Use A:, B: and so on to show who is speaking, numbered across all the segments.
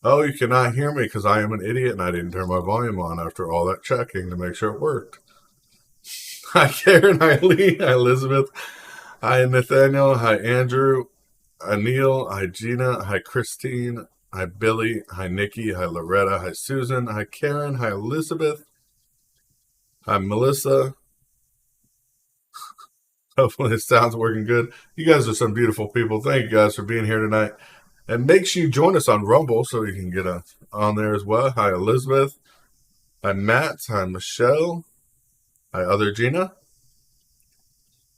A: Oh, you cannot hear me because I am an idiot and I didn't turn my volume on after all that checking to make sure it worked. Hi, Karen. Hi, Lee. Hi, Elizabeth. Hi, Nathaniel. Hi, Andrew. Hi, Neil. Hi, Gina. Hi, Christine. Hi, Billy. Hi, Nikki. Hi, Loretta. Hi, Susan. Hi, Karen. Hi, Elizabeth. Hi, Melissa. Hopefully, it sounds working good. You guys are some beautiful people. Thank you guys for being here tonight. And make sure you join us on Rumble so you can get on there as well. Hi, Elizabeth. Hi, Matt. Hi, Michelle. Hi, other Gina.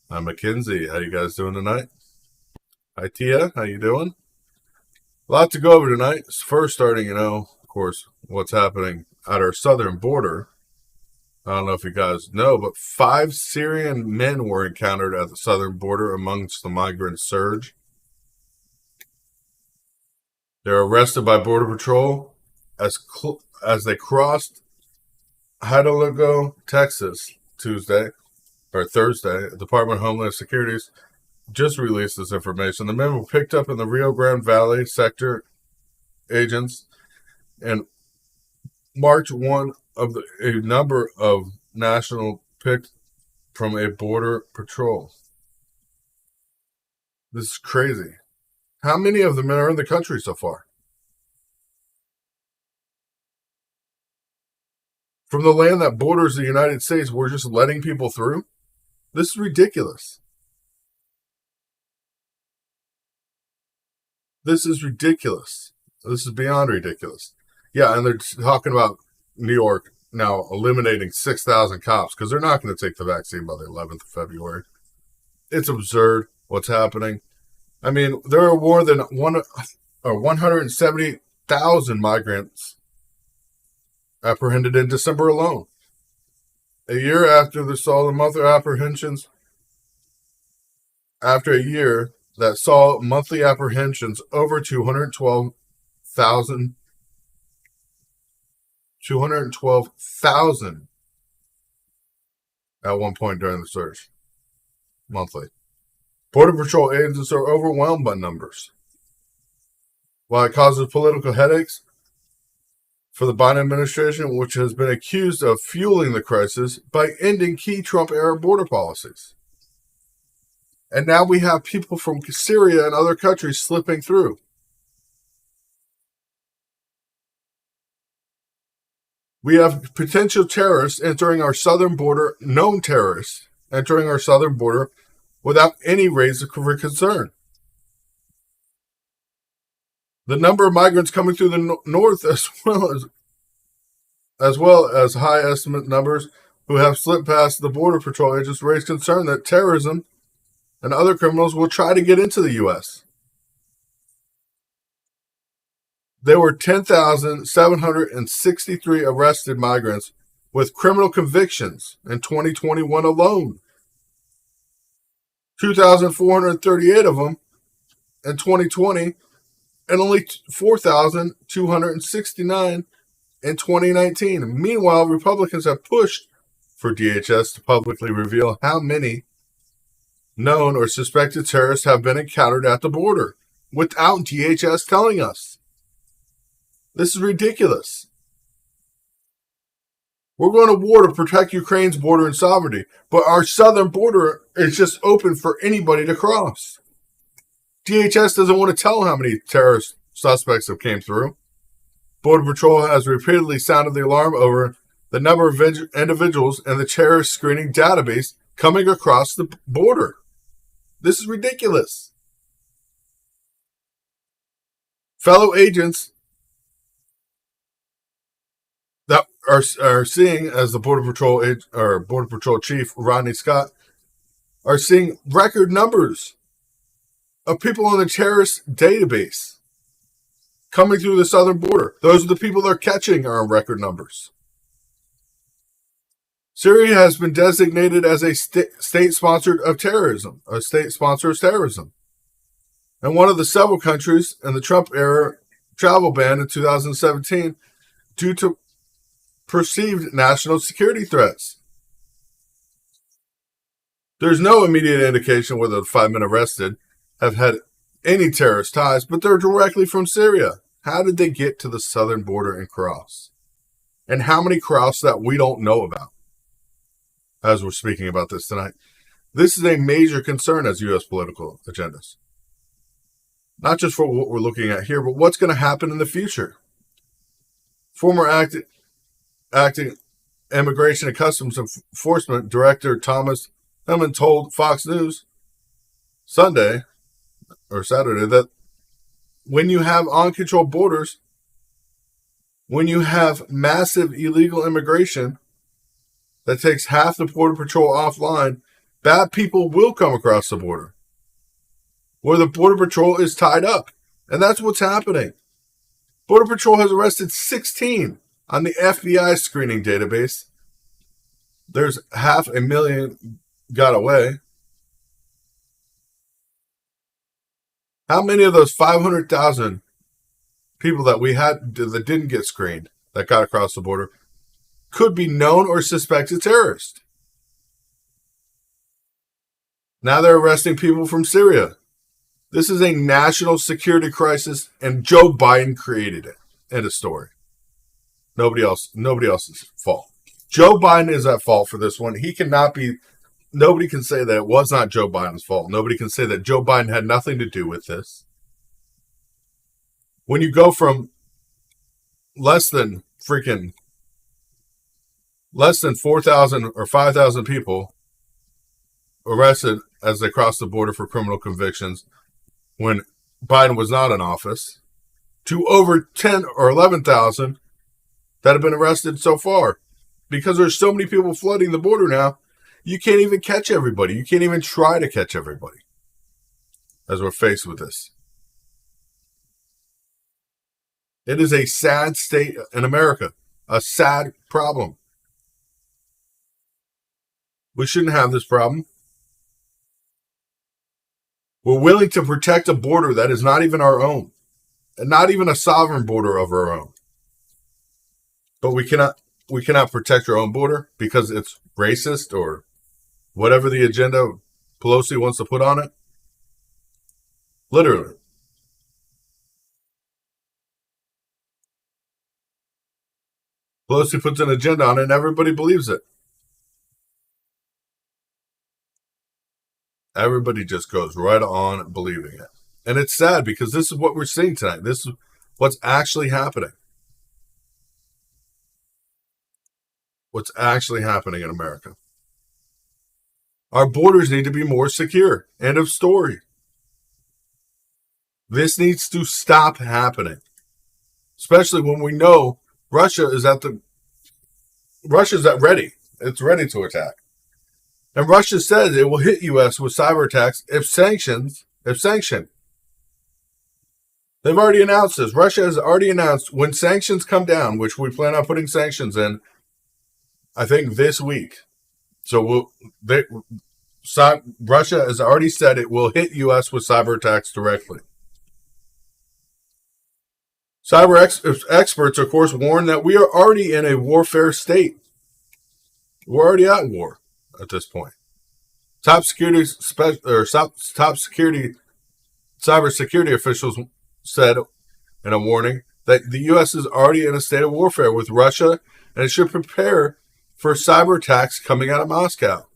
A: Hi, Mackenzie. How you guys doing tonight? Hi, Tia. How you doing? A lot to go over tonight. First, starting, of course, what's happening at our southern border. I don't know if you guys know, but 5 Syrian men were encountered at the southern border amongst the migrant surge. They were arrested by Border Patrol as they crossed Hidalgo, Texas, Thursday. The Department of Homeland Security just released this information. The men were picked up in the Rio Grande Valley sector agents and March 1 of a number of national picked from a border patrol. This is crazy. How many of them are in the country so far? From the land that borders the United States, we're just letting people through? This is ridiculous. This is ridiculous. This is beyond ridiculous. Yeah, and they're talking about New York now eliminating 6,000 cops because they're not going to take the vaccine by the 11th of February. It's absurd what's happening. I mean, there are more than 170,000 migrants apprehended in December alone. A year after the monthly apprehensions, after a year that saw monthly apprehensions over 212,000 at one point during the surge monthly. Border Patrol agents are overwhelmed by numbers. While it causes political headaches for the Biden administration, which has been accused of fueling the crisis by ending key Trump-era border policies. And now we have people from Syria and other countries slipping through. We have potential terrorists entering our southern border, known terrorists entering our southern border without any raise for concern. The number of migrants coming through the north, as well as high estimate numbers who have slipped past the Border Patrol agents, raise concern that terrorism and other criminals will try to get into the U.S. There were 10,763 arrested migrants with criminal convictions in 2021 alone. 2,438 of them in 2020 and only 4,269 in 2019. Meanwhile, Republicans have pushed for DHS to publicly reveal how many known or suspected terrorists have been encountered at the border without DHS telling us. This is ridiculous. We're going to war to protect Ukraine's border and sovereignty, but our southern border is just open for anybody to cross. DHS doesn't want to tell how many terrorist suspects have came through. Border Patrol has repeatedly sounded the alarm over the number of individuals in the terrorist screening database coming across the border. This is ridiculous. Fellow agents that are seeing, as the Border Patrol Chief Rodney Scott, are seeing record numbers of people on the terrorist database coming through the southern border. Those are the people they're catching are in record numbers. Syria has been designated as a state sponsor of terrorism. And one of the several countries in the Trump era travel ban in 2017 due to perceived national security threats. There's no immediate indication whether the 5 men arrested have had any terrorist ties, but they're directly from Syria. How did they get to the southern border and cross? And how many cross that we don't know about as we're speaking about this tonight? This is a major concern as U.S. political agendas. Not just for what we're looking at here, but what's going to happen in the future. Former acting Immigration and Customs Enforcement Director Thomas Hillman told Fox News Saturday that when you have uncontrolled borders, when you have massive illegal immigration that takes half the Border Patrol offline, bad people will come across the border where the Border Patrol is tied up. And that's what's happening. Border Patrol has arrested 16 on the FBI screening database. There's 500,000 got away. How many of those 500,000 people that we had that didn't get screened, that got across the border, could be known or suspected terrorists? Now they're arresting people from Syria. This is a national security crisis, and Joe Biden created it. End of story. Nobody else's fault. Joe Biden is at fault for this one. Nobody can say that it was not Joe Biden's fault. Nobody can say that Joe Biden had nothing to do with this. When you go from less than 4,000 or 5,000 people arrested as they crossed the border for criminal convictions when Biden was not in office, to over 10 or 11,000 that have been arrested so far. Because there's so many people flooding the border now, you can't even catch everybody. You can't even try to catch everybody as we're faced with this. It is a sad state in America, a sad problem. We shouldn't have this problem. We're willing to protect a border that is not even our own, and not even a sovereign border of our own. But we cannot protect our own border because it's racist or whatever the agenda Pelosi wants to put on it. Literally. Pelosi puts an agenda on it and everybody believes it. Everybody just goes right on believing it. And it's sad because this is what we're seeing tonight. This is what's actually happening. What's actually happening in America. Our borders need to be more secure. End of story. This needs to stop happening. Especially when we know Russia's ready. It's ready to attack. And Russia says it will hit U.S. with cyber attacks if sanctioned. They've already announced this. Russia has already announced when sanctions come down, which we plan on putting sanctions in, I think this week. So Russia has already said it will hit U.S. with cyber attacks directly. Experts, of course, warn that we are already in a warfare state. We're already at war at this point. Top security cybersecurity officials said in a warning that the U.S. is already in a state of warfare with Russia, and it should prepare for cyber attacks coming out of Moscow.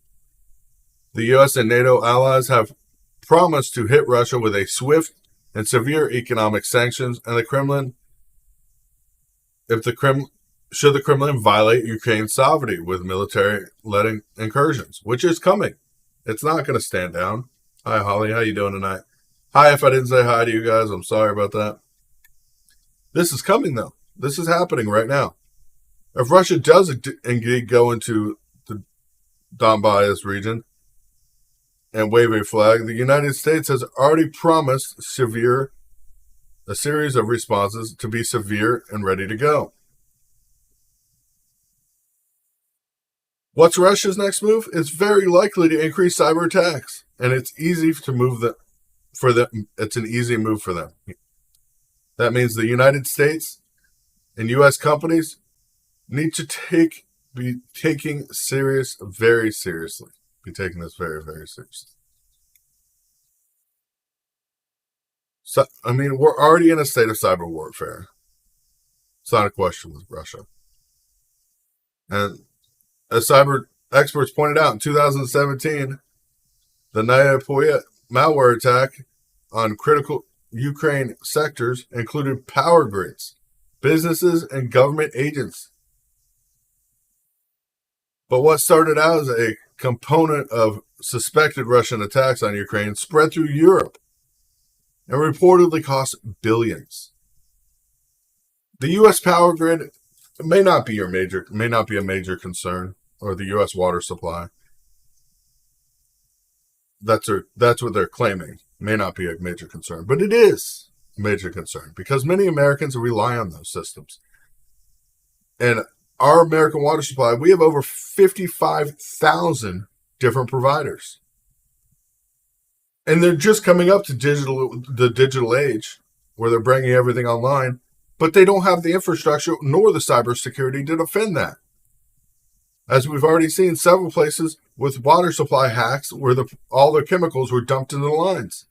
A: The U.S. and NATO allies have promised to hit Russia with a swift and severe economic sanctions, and should the Kremlin violate Ukraine's sovereignty with military-led incursions, which is coming. It's not going to stand down. Hi, Holly. How you doing tonight? Hi, if I didn't say hi to you guys, I'm sorry about that. This is coming, though. This is happening right now. If Russia does indeed go into the Donbass region and wave a flag, the United States has already promised a series of responses to be severe and ready to go. What's Russia's next move? It's very likely to increase cyber attacks, and it's easy to move for them. It's an easy move for them. That means the United States and U.S. companies need to be taking very seriously. Be taking this very, very seriously. So, I mean, we're already in a state of cyber warfare. It's not a question with Russia. And as cyber experts pointed out in 2017, the Naya malware attack on critical Ukraine sectors included power grids, businesses, and government agents. But what started out as a component of suspected Russian attacks on Ukraine spread through Europe and reportedly cost billions. The U.S. power grid may not be a major concern, or the U.S. water supply. That's what they're claiming. May not be a major concern, but it is a major concern because many Americans rely on those systems. And our American water supply, we have over 55,000 different providers. And they're just coming up to the digital age where they're bringing everything online, but they don't have the infrastructure nor the cybersecurity to defend that. As we've already seen several places with water supply hacks where all the chemicals were dumped into the lines,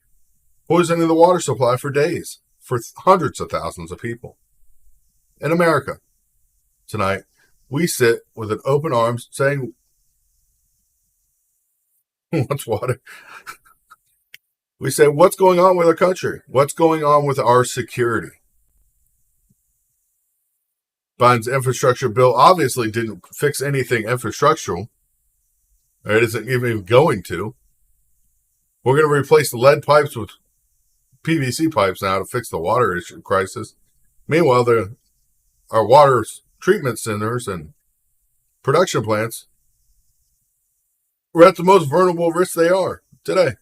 A: poisoning the water supply for days for hundreds of thousands of people. In America, tonight, we sit with an open arms saying, what's water? We say, what's going on with our country? What's going on with our security? Biden's infrastructure bill obviously didn't fix anything infrastructural. It isn't even going to. We're going to replace the lead pipes with PVC pipes now to fix the water issue crisis. Meanwhile, our water treatment centers and production plants are at the most vulnerable risk they are today.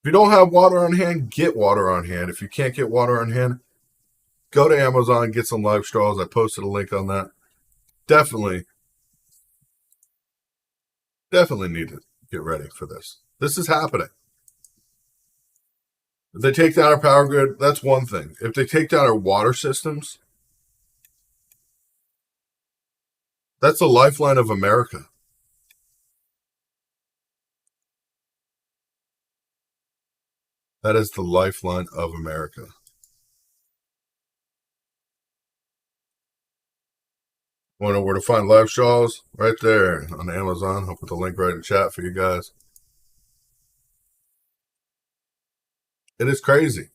A: If you don't have water on hand, get water on hand. If you can't get water on hand, go to Amazon, get some live straws. I posted a link on that. Definitely need to get ready for this. This is happening. If they take down our power grid, that's one thing. If they take down our water systems, that's the lifeline of America. That is the lifeline of America. Want to know where to find live straws? Right there on Amazon. I'll put the link right in chat for you guys. It is crazy.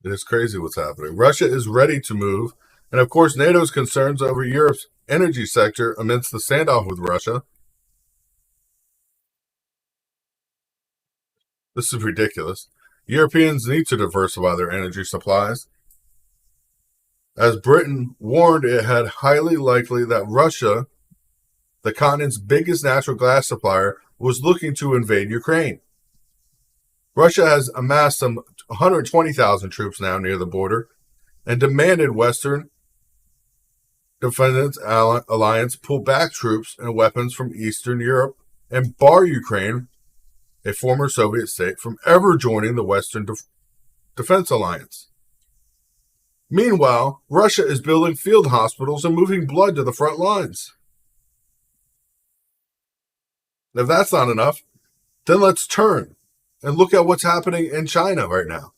A: It is crazy what's happening. Russia is ready to move. And of course, NATO's concerns over Europe's energy sector amidst the standoff with Russia. This is ridiculous. Europeans need to diversify their energy supplies. As Britain warned, it had highly likely that Russia, the continent's biggest natural gas supplier, was looking to invade Ukraine. Russia has amassed some 120,000 troops now near the border and demanded Western Defense Alliance pull back troops and weapons from Eastern Europe and bar Ukraine a former Soviet state, from ever joining the Western Defense Alliance. Meanwhile, Russia is building field hospitals and moving blood to the front lines. If that's not enough, then let's turn and look at what's happening in China right now.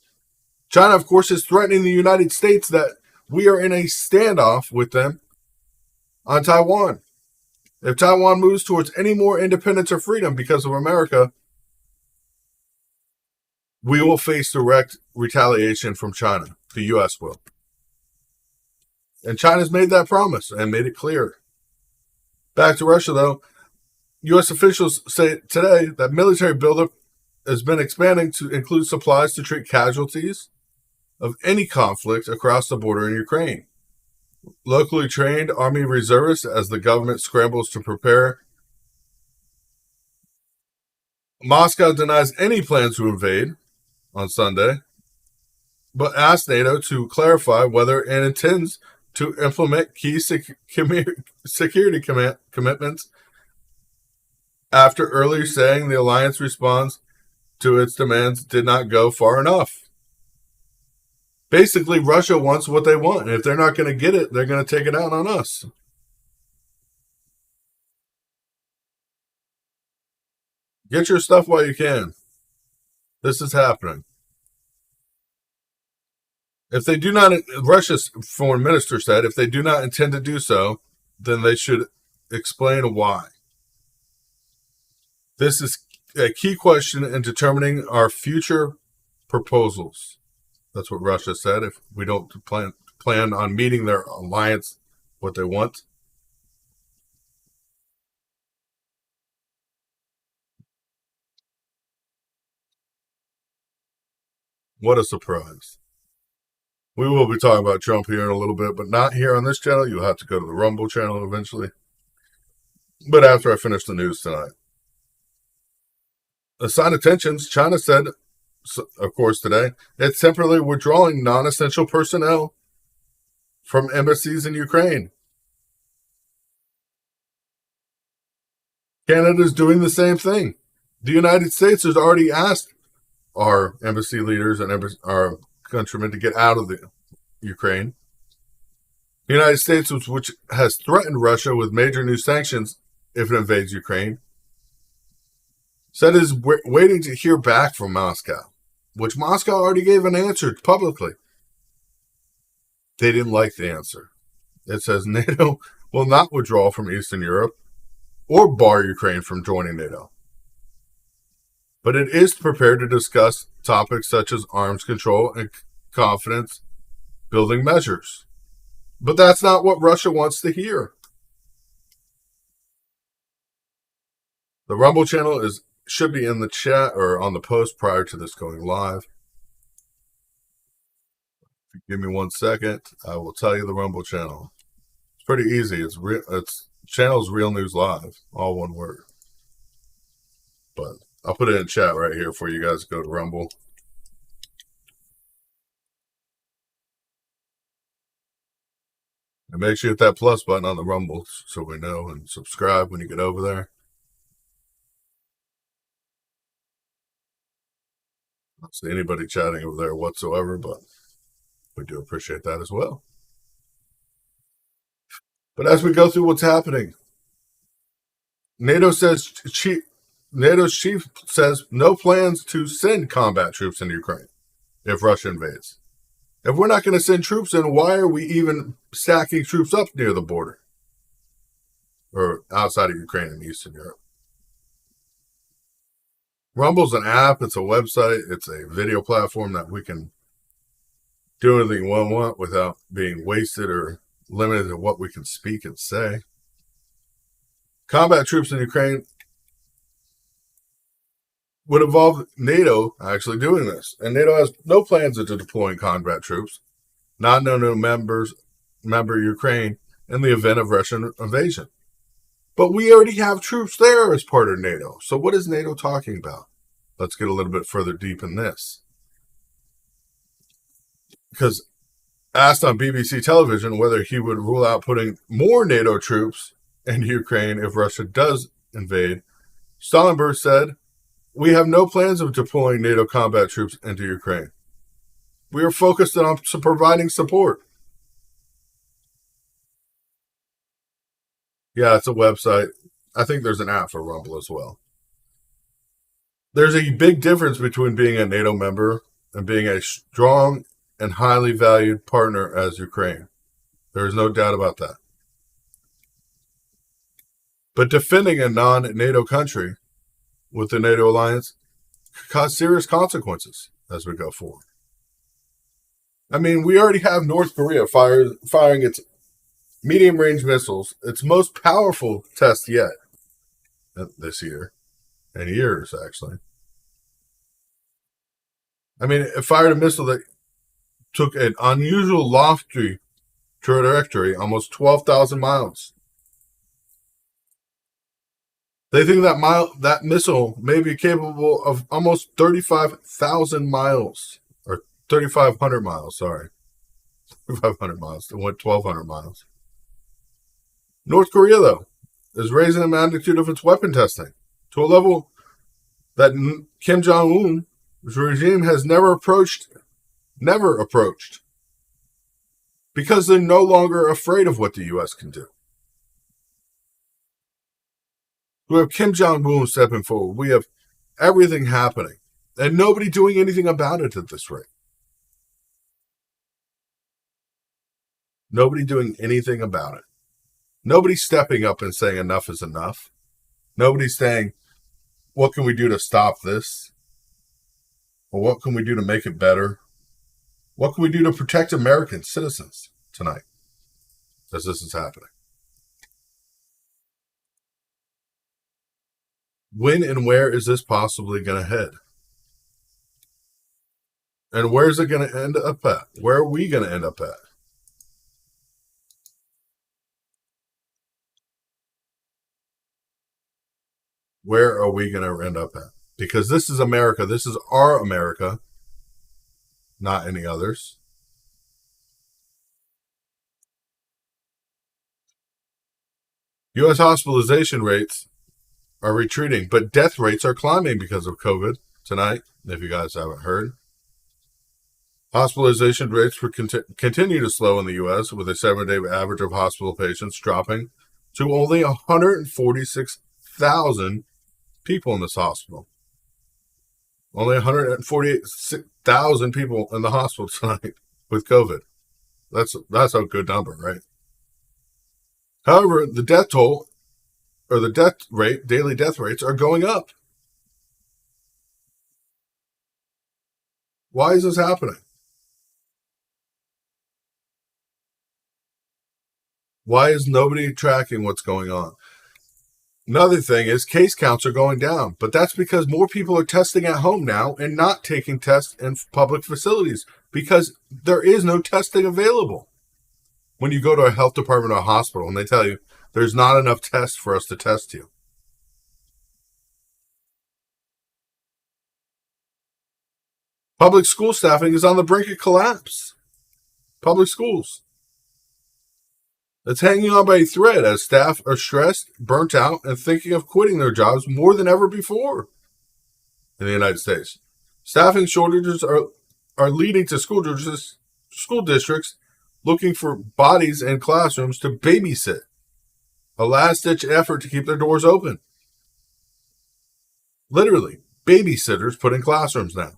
A: China, of course, is threatening the United States that we are in a standoff with them on Taiwan. If Taiwan moves towards any more independence or freedom because of America, we will face direct retaliation from China. The U.S. will. And China's made that promise and made it clear. Back to Russia, though. U.S. officials say today that military buildup has been expanding to include supplies to treat casualties of any conflict across the border in Ukraine. Locally trained Army reservists as the government scrambles to prepare. Moscow denies any plans to invade on Sunday, but asked NATO to clarify whether it intends to implement key security commitments after earlier saying the alliance response to its demands did not go far enough. Basically, Russia wants what they want, and if they're not going to get it, they're going to take it out on us. Get your stuff while you can. This is happening. If they do not, Russia's foreign minister said, if they do not intend to do so, then they should explain why. This is a key question in determining our future proposals. That's what Russia said. If we don't plan on meeting their alliance, what they want. What a surprise. We will be talking about Trump here in a little bit, but not here on this channel. You'll have to go to the Rumble channel eventually. But after I finish the news tonight. A sign of tensions, China said, of course, today, it's temporarily withdrawing non-essential personnel from embassies in Ukraine. Canada is doing the same thing. The United States has already asked our embassy leaders and our countrymen to get out of the Ukraine. The United States, which has threatened Russia with major new sanctions if it invades Ukraine, said is waiting to hear back from Moscow, which Moscow already gave an answer publicly. They didn't like the answer. It says NATO will not withdraw from Eastern Europe or bar Ukraine from joining NATO. But it is prepared to discuss topics such as arms control and confidence building measures. But that's not what Russia wants to hear. The Rumble channel should be in the chat or on the post prior to this going live. If you give me 1 second, I will tell you the Rumble channel. It's pretty easy. It's channel's Real News Live, all one word. But I'll put it in chat right here for you guys to go to Rumble. And make sure you hit that plus button on the Rumble so we know, and subscribe when you get over there. I don't see anybody chatting over there whatsoever, but we do appreciate that as well. But as we go through what's happening, NATO's chief says no plans to send combat troops into Ukraine if Russia invades. If we're not going to send troops in, why are we even stacking troops up near the border or outside of Ukraine and Eastern Europe? Rumble's an app, it's a website, it's a video platform that we can do anything we want without being wasted or limited to what we can speak and say. Combat troops in Ukraine would involve NATO actually doing this. And NATO has no plans of deploying combat troops, not known to member Ukraine, in the event of Russian invasion. But we already have troops there as part of NATO. So what is NATO talking about? Let's get a little bit further deep in this. Because asked on BBC television whether he would rule out putting more NATO troops in Ukraine if Russia does invade, Stoltenberg said We have no plans of deploying NATO combat troops into Ukraine. We are focused on providing support. Yeah, it's a website. I think there's an app for Rumble as well. There's a big difference between being a NATO member and being a strong and highly valued partner as Ukraine. There is no doubt about that. But defending a non-NATO country with the NATO alliance could cause serious consequences as we go forward. I mean, we already have North Korea firing its medium-range missiles, its most powerful test yet this year, and years, actually. I mean, it fired a missile that took an unusual lofty trajectory, almost 12,000 miles. They think that missile may be capable of almost 35,000 miles, or 3,500 miles, sorry. 3,500 miles. It went 1,200 miles. North Korea, though, is raising the magnitude of its weapon testing to a level that Kim Jong-un's regime has never approached, because they're no longer afraid of what the U.S. can do. We have Kim Jong-un stepping forward. We have everything happening, and nobody doing anything about it at this rate. Nobody doing anything about it. Nobody stepping up and saying enough is enough. Nobody saying, what can we do to stop this? Or what can we do to make it better? What can we do to protect American citizens tonight as this is happening? When and where is this possibly going to head? And where is it going to end up at? Where are we going to end up at? Where are we going to end up at? Because this is America. This is our America, not any others. U.S. hospitalization rates are retreating, but death rates are climbing because of COVID tonight, if you guys haven't heard. Hospitalization rates continue to slow in the U.S., with a 7-day average of hospital patients dropping to only 146,000 people in this hospital. Only 148,000 people in the hospital tonight with COVID. That's a good number, right? However, the death toll, or the death rate, daily death rates, are going up. Why is this happening? Why is nobody tracking what's going on? Another thing is case counts are going down, but that's because more people are testing at home now and not taking tests in public facilities because there is no testing available. When you go to a health department or a hospital and they tell you there's not enough tests for us to test you. Public school staffing is on the brink of collapse. Public schools. It's hanging on by a thread as staff are stressed, burnt out, and thinking of quitting their jobs more than ever before in the United States. Staffing shortages are leading to school districts looking for bodies in classrooms to babysit. A last-ditch effort to keep their doors open. Literally, babysitters put in classrooms now,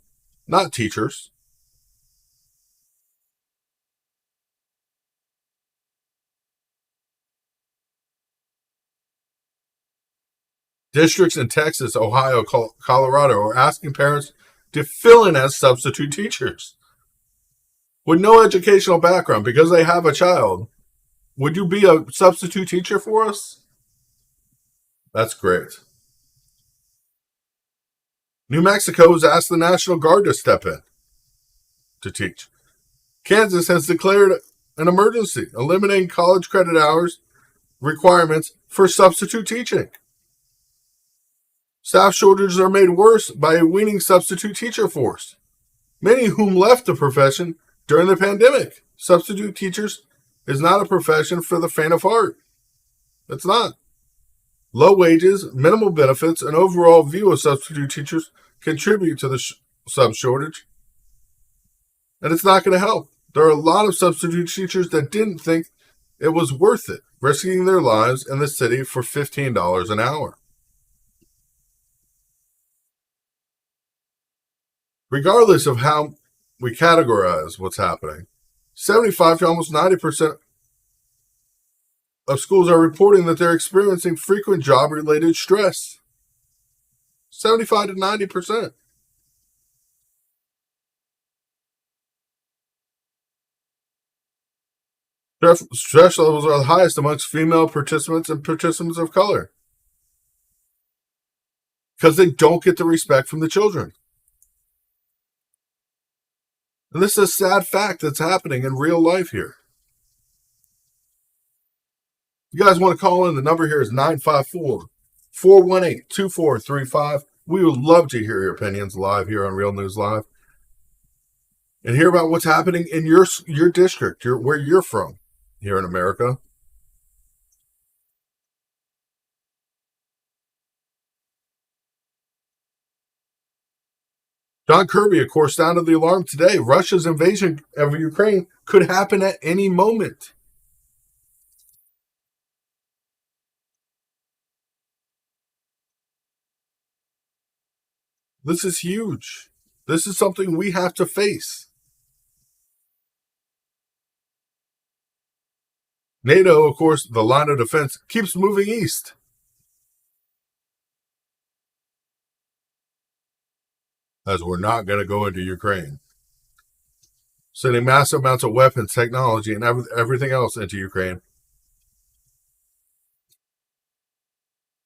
A: not teachers. Districts in Texas, Ohio, Colorado are asking parents to fill in as substitute teachers. With no educational background, because they have a child, would you be a substitute teacher for us? That's great. New Mexico has asked the National Guard to step in to teach. Kansas has declared an emergency, eliminating college credit hours requirements for substitute teaching. Staff shortages are made worse by a waning substitute teacher force, many of whom left the profession during the pandemic. Substitute teachers is not a profession for the faint of heart. It's not. Low wages, minimal benefits, and overall view of substitute teachers contribute to the sub shortage. And it's not going to help. There are a lot of substitute teachers that didn't think it was worth it, risking their lives in the city for $15 an hour. Regardless of how we categorize what's happening, 75 to almost 90% of schools are reporting that they're experiencing frequent job-related stress. 75 to 90%. Stress levels are the highest amongst female participants and participants of color because they don't get the respect from the children. And this is a sad fact that's happening in real life here. If you guys want to call in, the number here is 954-418-2435. We would love to hear your opinions live here on Real News Live and hear about what's happening in your district, where you're from here in America. John Kirby, of course, sounded the alarm today. Russia's invasion of Ukraine could happen at any moment. This is huge. This is something we have to face. NATO, of course, the line of defense, keeps moving east. As we're not going to go into Ukraine. Sending massive amounts of weapons, technology, and everything else into Ukraine.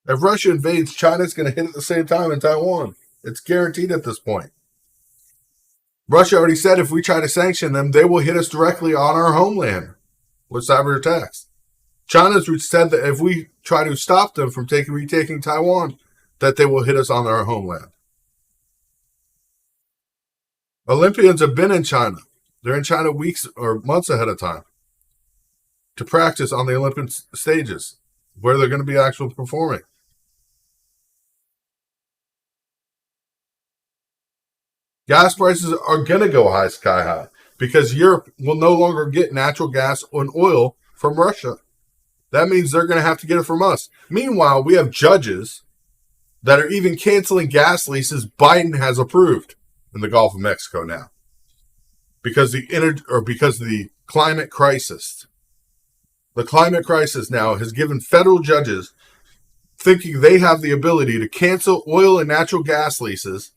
A: If Russia invades, China's going to hit at the same time in Taiwan. It's guaranteed at this point. Russia already said if we try to sanction them, they will hit us directly on our homeland with cyber attacks. China's said that if we try to stop them from retaking Taiwan, that they will hit us on our homeland. Olympians have been in China. They're in China weeks or months ahead of time to practice on the Olympic stages where they're going to be actually performing. Gas prices are going to go sky high because Europe will no longer get natural gas and oil from Russia. That means they're going to have to get it from us. Meanwhile, we have judges that are even canceling gas leases Biden has approved in the Gulf of Mexico now because of the climate crisis. The climate crisis now has given federal judges thinking they have the ability to cancel oil and natural gas leases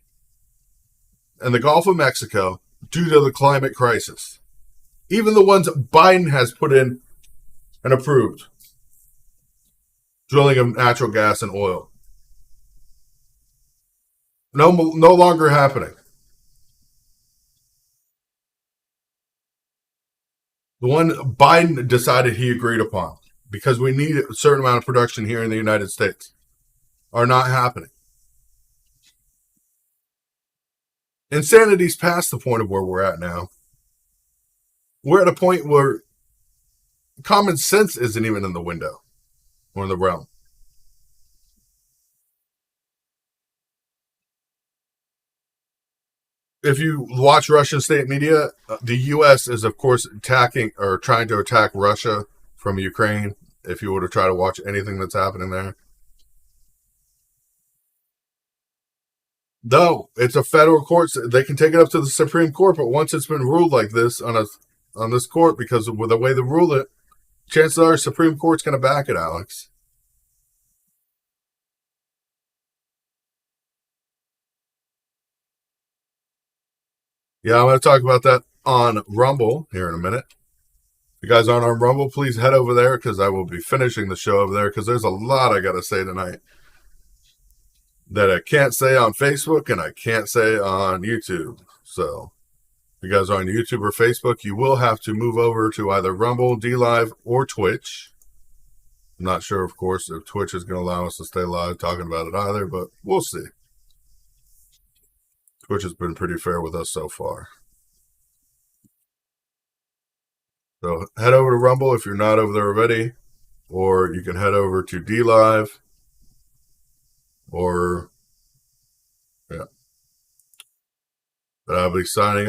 A: in the Gulf of Mexico due to the climate crisis. Even the ones Biden has put in and approved. Drilling of natural gas and oil. No longer happening. The one Biden decided he agreed upon, because we need a certain amount of production here in the United States, are not happening. Insanity's past the point of where we're at now. We're at a point where common sense isn't even in the window or in the realm. If you watch Russian state media, the U.S. is, of course, attacking or trying to attack Russia from Ukraine. If you were to try to watch anything that's happening there. Though it's a federal court, they can take it up to the Supreme Court, but once it's been ruled like this on this court, because of the way they rule it, chances are Supreme Court's going to back it, Alex. Yeah, I'm going to talk about that on Rumble here in a minute. If you guys aren't on Rumble, please head over there because I will be finishing the show over there because there's a lot I got to say tonight that I can't say on Facebook and I can't say on YouTube. So if you guys are on YouTube or Facebook, you will have to move over to either Rumble, DLive, or Twitch. I'm not sure, of course, if Twitch is going to allow us to stay live talking about it either, but we'll see. Twitch has been pretty fair with us so far. So head over to Rumble if you're not over there already, or you can head over to DLive or yeah. But I'll be signing